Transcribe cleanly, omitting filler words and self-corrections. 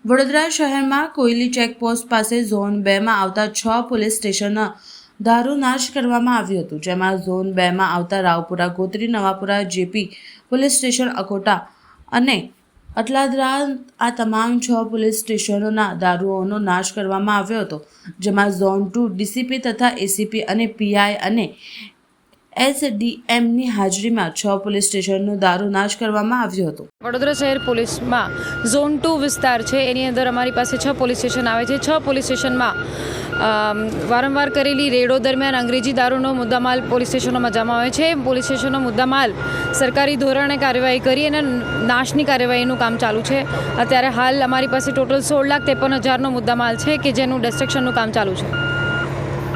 વડોદરા શહેરમાં કોયલી ચેકપોસ્ટ પાસે ઝોન 2માં આવતા 6 પોલીસ સ્ટેશનનો દારૂ નાશ કરવામાં આવ્યું હતું, જેમાં ઝોન 2માં આવતા Raopura, Gotri, Navapura, JP police station, Akota અને અટલાદરા આ તમામ 6 પોલીસ સ્ટેશનોના દારૂઓનો નાશ કરવામાં આવ્યો હતો, જેમાં ઝોન 2 ડીસીપી તથા એસીપી અને પીઆઈ અને એસડીએમની હાજરીમાં 6 પોલીસ સ્ટેશનનો દારૂ નાશ કરવામાં આવ્યો હતો। વડોદરા શહેર પોલીસમાં ઝોન 2 વિસ્તાર છે, એની અંદર અમારી પાસે 6 પોલીસ સ્ટેશન આવે છે। 6 પોલીસ સ્ટેશનમાં વારંવાર કરેલી રેડો દરમિયાન અંગ્રેજી દારૂનો મુદ્દામાલ પોલીસ સ્ટેશનોમાં જમા હોય છે। પોલીસ સ્ટેશનનો મુદ્દામાલ સરકારી ધોરણે કાર્યવાહી કરી અને નાશની કાર્યવાહીનું કામ ચાલુ છે। અત્યારે હાલ અમારી પાસે ટોટલ 16,53,000નો મુદ્દામાલ છે કે જેનું ડિસ્ટ્રક્શનનું કામ ચાલુ છે।